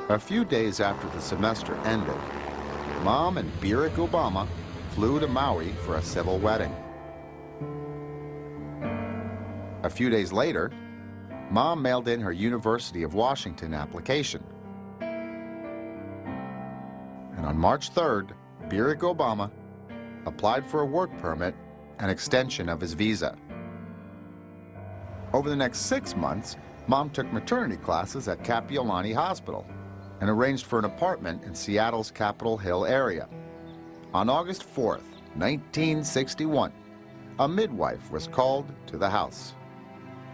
A few days after the semester ended, Mom and Barack Obama flew to Maui for a civil wedding. A few days later, Mom mailed in her University of Washington application. And on March 3rd, Barack Obama applied for a work permit and extension of his visa. Over the next 6 months, Mom took maternity classes at Kapiolani Hospital and arranged for an apartment in Seattle's Capitol Hill area. On August 4th, 1961, a midwife was called to the house.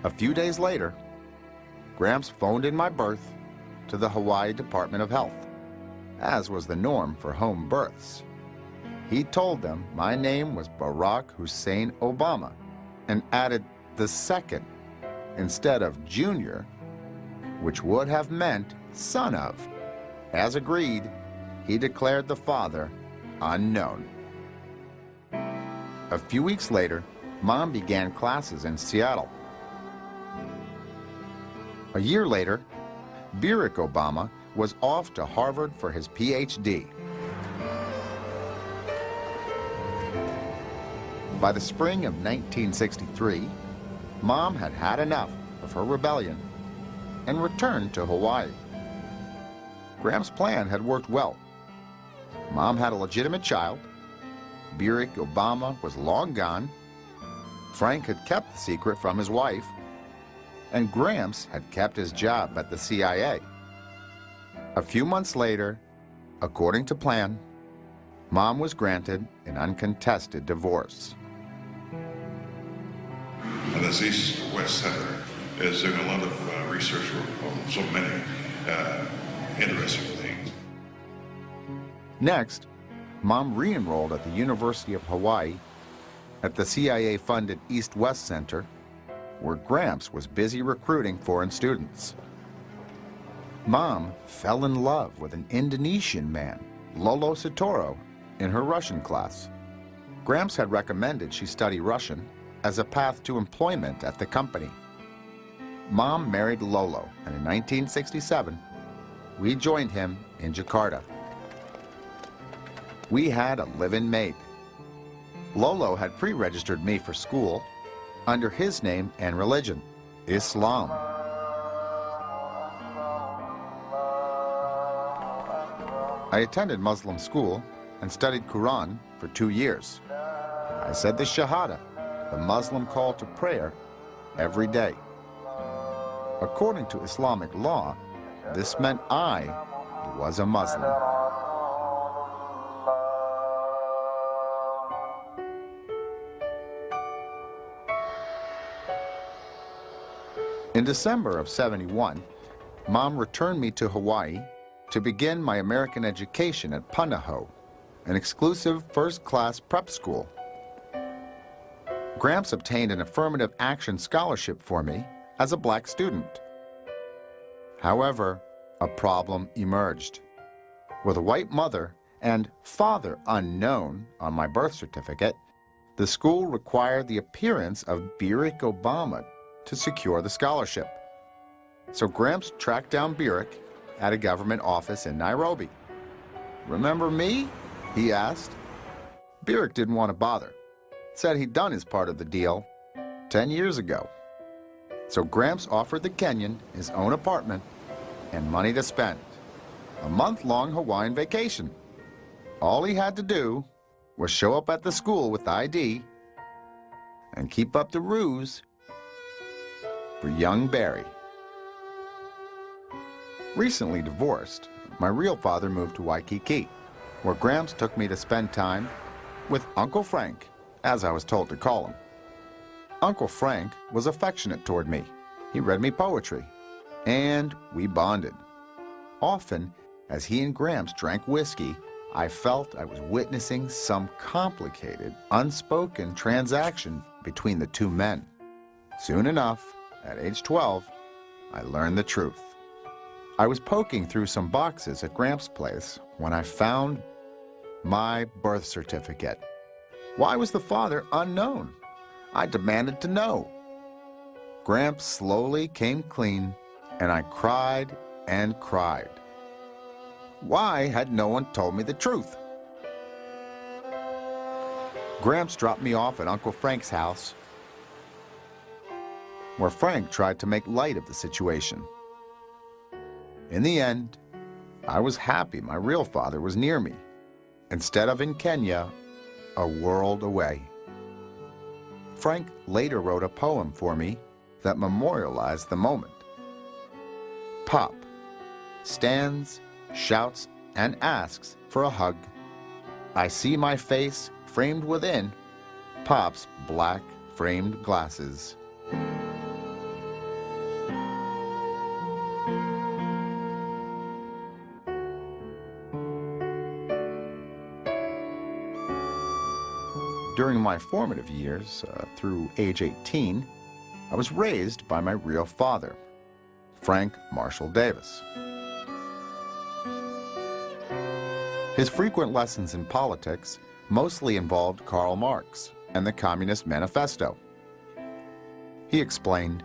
A few days later, Gramps phoned in my birth to the Hawaii Department of Health, as was the norm for home births. He told them my name was Barack Hussein Obama and added the second instead of Junior, which would have meant son of. As agreed, he declared the father unknown. A few weeks later, Mom began classes in Seattle. A year later, Barack Obama was off to Harvard for his PhD. By the spring of 1963, Mom had had enough of her rebellion and returned to Hawaii. Gramps' plan had worked well. Mom had a legitimate child. Barack Obama was long gone. Frank had kept the secret from his wife. And Gramps had kept his job at the CIA. A few months later, according to plan, Mom was granted an uncontested divorce. And this East-West Center is doing a lot of research on so many interesting things. Next, Mom re-enrolled at the University of Hawaii at the CIA-funded East-West Center, where Gramps was busy recruiting foreign students. Mom fell in love with an Indonesian man, Lolo Sitoro, in her Russian class. Gramps had recommended she study Russian as a path to employment at the company. Mom married Lolo, and in 1967, we joined him in Jakarta. We had a live-in maid. Lolo had pre-registered me for school under his name and religion, Islam. I attended Muslim school and studied Quran for 2 years. I said the Shahada, the Muslim call to prayer, every day. According to Islamic law, this meant I was a Muslim. In December of '71, Mom returned me to Hawaii to begin my American education at Punahou, an exclusive first-class prep school. Gramps obtained an affirmative action scholarship for me as a black student. However, a problem emerged. With a white mother and father unknown on my birth certificate, the school required the appearance of Barack Obama to secure the scholarship. So Gramps tracked down Barack at a government office in Nairobi. "Remember me?" he asked. Barack didn't want to bother. Said he'd done his part of the deal 10 years ago. So Gramps offered the Kenyan his own apartment and money to spend. A month-long Hawaiian vacation. All he had to do was show up at the school with the ID and keep up the ruse for young Barry. Recently divorced, my real father moved to Waikiki, where Gramps took me to spend time with Uncle Frank, as I was told to call him. Uncle Frank was affectionate toward me. He read me poetry, and we bonded. Often, as he and Gramps drank whiskey, I felt I was witnessing some complicated, unspoken transaction between the two men. Soon enough, at age 12, I learned the truth. I was poking through some boxes at Gramps' place when I found my birth certificate. Why was the father unknown? I demanded to know. Gramps slowly came clean, and I cried and cried. Why had no one told me the truth? Gramps dropped me off at Uncle Frank's house, where Frank tried to make light of the situation. In the end, I was happy my real father was near me, instead of in Kenya, a world away. Frank later wrote a poem for me that memorialized the moment. Pop stands, shouts, and asks for a hug. I see my face framed within Pop's black framed glasses. During my formative years, through age 18, I was raised by my real father, Frank Marshall Davis. His frequent lessons in politics mostly involved Karl Marx and the Communist Manifesto. He explained,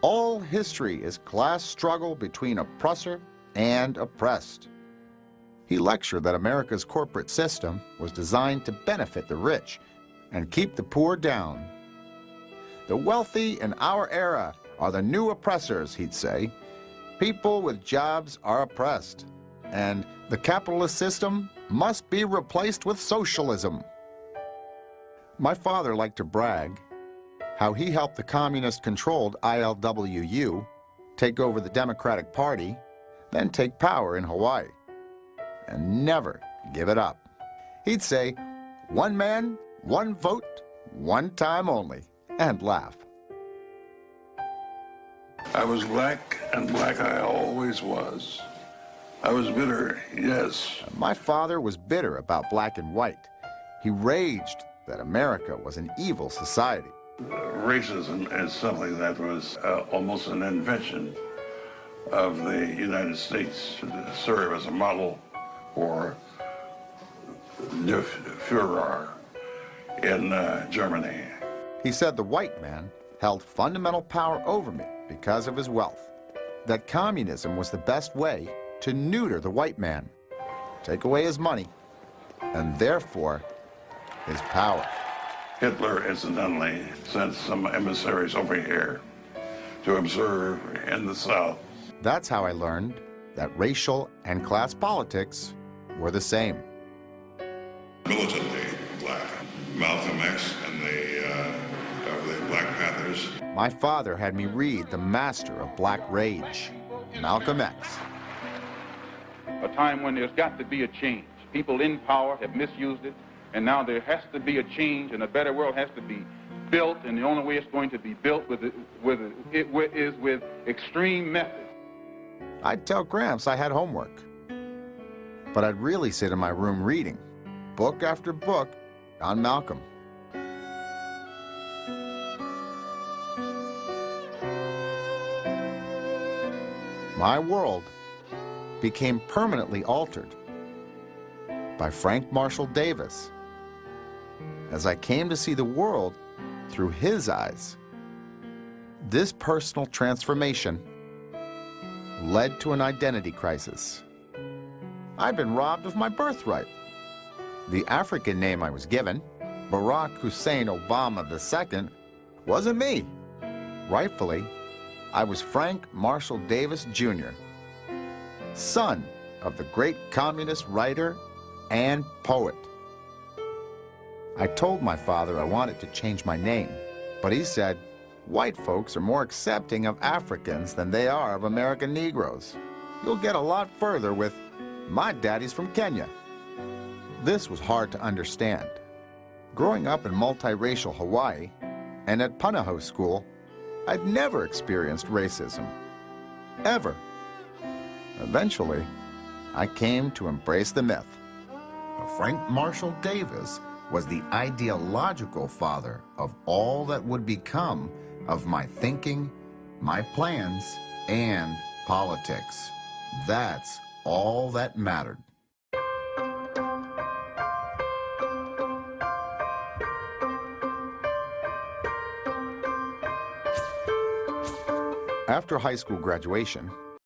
"All history is class struggle between oppressor and oppressed." He lectured that America's corporate system was designed to benefit the rich and keep the poor down. "The wealthy in our era are the new oppressors," he'd say. "People with jobs are oppressed, and the capitalist system must be replaced with socialism." My father liked to brag how he helped the communist-controlled ILWU take over the Democratic Party, then take power in Hawaii, and never give it up. He'd say, "One man, one vote, one time only," and laugh. I was black, and black I always was. I was bitter, yes. My father was bitter about black and white. He raged that America was an evil society. Racism is something that was almost an invention of the United States to serve as a model for Der Führer in Germany. He said the white man held fundamental power over me because of his wealth, that communism was the best way to neuter the white man, take away his money, and therefore his power. Hitler, incidentally, sent some emissaries over here to observe in the South. That's how I learned that racial and class politics were the same. Militantly black. Malcolm X and the Black Panthers. My father had me read The Master of Black Rage, Malcolm X. A time when there's got to be a change. People in power have misused it, and now there has to be a change, and a better world has to be built, and the only way it's going to be built is with extreme methods. I'd tell Gramps I had homework, but I'd really sit in my room reading, book after book, on Malcolm. My world became permanently altered by Frank Marshall Davis as I came to see the world through his eyes. This personal transformation led to an identity crisis. I'd been robbed of my birthright. The African name I was given, Barack Hussein Obama II, wasn't me. Rightfully, I was Frank Marshall Davis, Jr., son of the great communist writer and poet. I told my father I wanted to change my name, but he said, "White folks are more accepting of Africans than they are of American Negroes. You'll get a lot further with, 'My daddy's from Kenya.'" This was hard to understand. Growing up in multiracial Hawaii and at Punahou School, I'd never experienced racism, ever. Eventually, I came to embrace the myth. Frank Marshall Davis was the ideological father of all that would become of my thinking, my plans, and politics. That's all that mattered. After high school graduation,